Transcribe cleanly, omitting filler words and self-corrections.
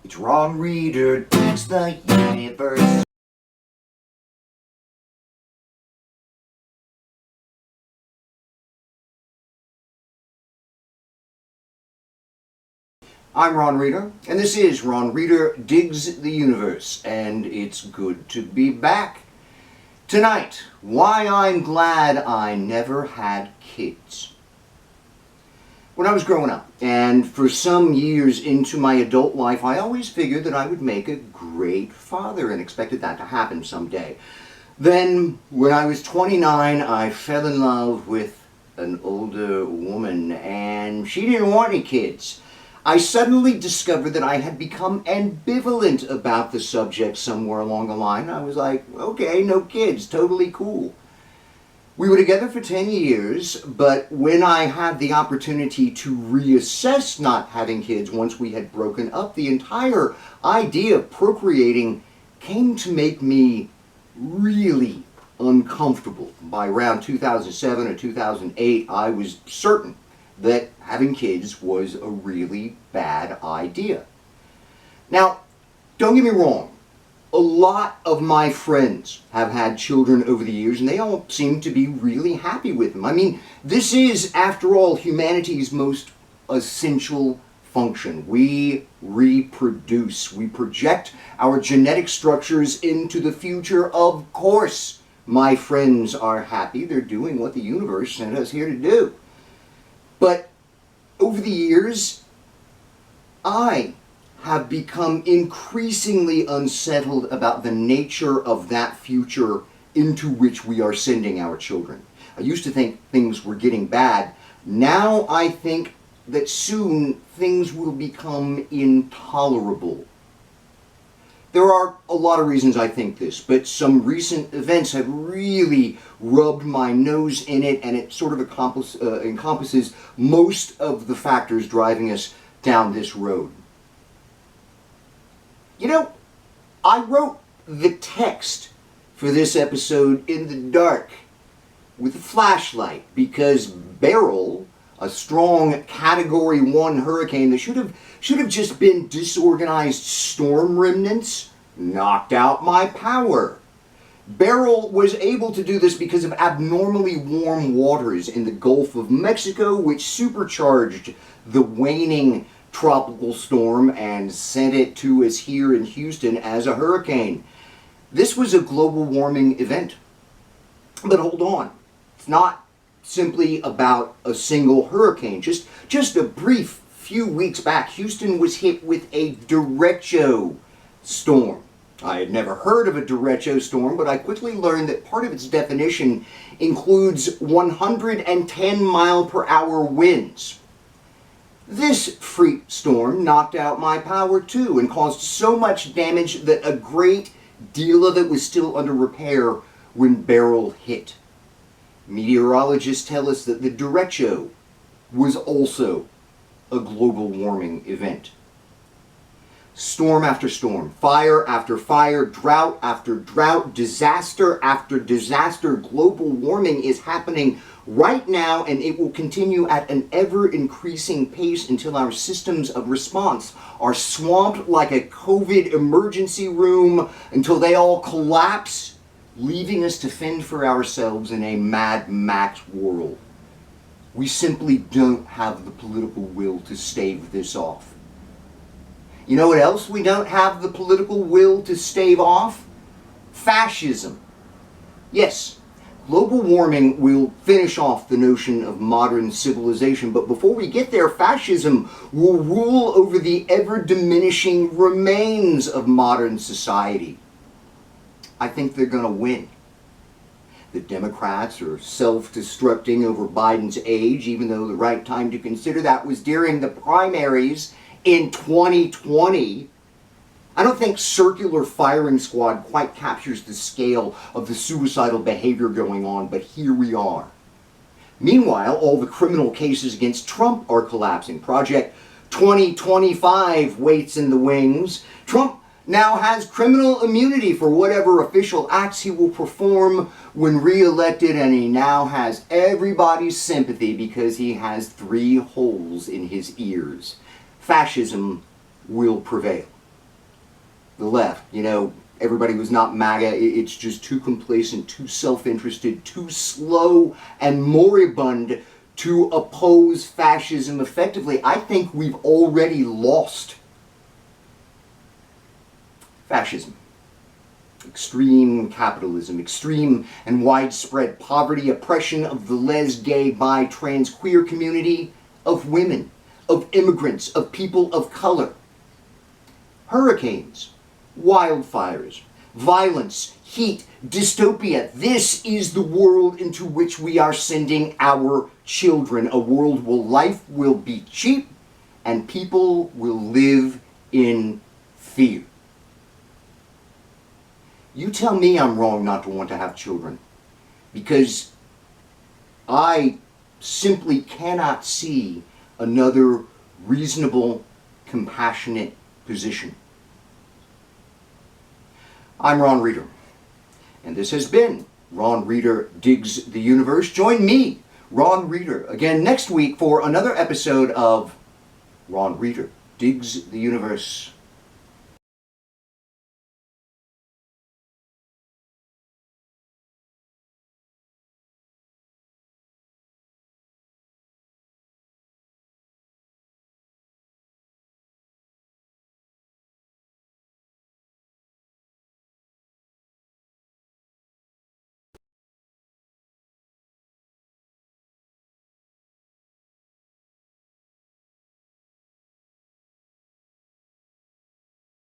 It's Ron Reader Digs the Universe. I'm Ron Reader, and this is Ron Reader Digs the Universe, and it's good to be back. Tonight, why I'm glad I never had kids. When I was growing up, and for some years into my adult life, I always figured that I would make a great father and expected that to happen someday. Then, when I was 29, I fell in love with an older woman, and she didn't want any kids. I suddenly discovered that I had become ambivalent about the subject somewhere along the line. I was like, okay, no kids, totally cool. We were together for 10 years, but when I had the opportunity to reassess not having kids once we had broken up, the entire idea of procreating came to make me really uncomfortable. By around 2007 or 2008, I was certain that having kids was a really bad idea. Now, don't get me wrong. A lot of my friends have had children over the years, and they all seem to be really happy with them. I mean, this is, after all, humanity's most essential function. We reproduce. We project our genetic structures into the future. Of course, my friends are happy. They're doing what the universe sent us here to do. But over the years, I have become increasingly unsettled about the nature of that future into which we are sending our children. I used to think things were getting bad. Now I think that soon things will become intolerable. There are a lot of reasons I think this, but some recent events have really rubbed my nose in it, and it sort of encompasses most of the factors driving us down this road. You know, I wrote the text for this episode in the dark with a flashlight because Beryl, a strong Category 1 hurricane that should have just been disorganized storm remnants, knocked out my power. Beryl was able to do this because of abnormally warm waters in the Gulf of Mexico, which supercharged the waning tropical storm and sent it to us here in Houston as a hurricane. This was a global warming event. But hold on, it's not simply about a single hurricane. Just a brief few weeks back, Houston was hit with a derecho storm. I had never heard of a derecho storm, but I quickly learned that part of its definition includes 110 mile per hour winds. This freak storm knocked out my power too and caused so much damage that a great deal of it was still under repair when Beryl hit. Meteorologists tell us that the derecho was also a global warming event. Storm after storm, fire after fire, drought after drought, disaster after disaster, global warming is happening right now, and it will continue at an ever-increasing pace until our systems of response are swamped like a COVID emergency room, until they all collapse, leaving us to fend for ourselves in a Mad Max world. We simply don't have the political will to stave this off. You know what else we don't have the political will to stave off? Fascism. Yes, global warming will finish off the notion of modern civilization, but before we get there, fascism will rule over the ever-diminishing remains of modern society. I think they're going to win. The Democrats are self-destructing over Biden's age, even though the right time to consider that was during the primaries in 2020. I don't think Circular Firing Squad quite captures the scale of the suicidal behavior going on, but here we are. Meanwhile, all the criminal cases against Trump are collapsing. Project 2025 waits in the wings. Trump now has criminal immunity for whatever official acts he will perform when re-elected, and he now has everybody's sympathy because he has 3 holes in his ears. Fascism will prevail. the left. You know, everybody was not MAGA. It's just too complacent, too self-interested, too slow and moribund to oppose fascism effectively. I think we've already lost fascism. Extreme capitalism, extreme and widespread poverty, oppression of the les, gay, bi, trans, queer community, of women, of immigrants, of people of color. Hurricanes, wildfires, violence, heat, dystopia. This is the world into which we are sending our children. A world where life will be cheap and people will live in fear. You tell me I'm wrong not to want to have children, because I simply cannot see another reasonable, compassionate position. I'm Ron Reeder, and this has been Ron Reeder Digs the Universe. Join me, Ron Reeder, again next week for another episode of Ron Reeder Digs the Universe.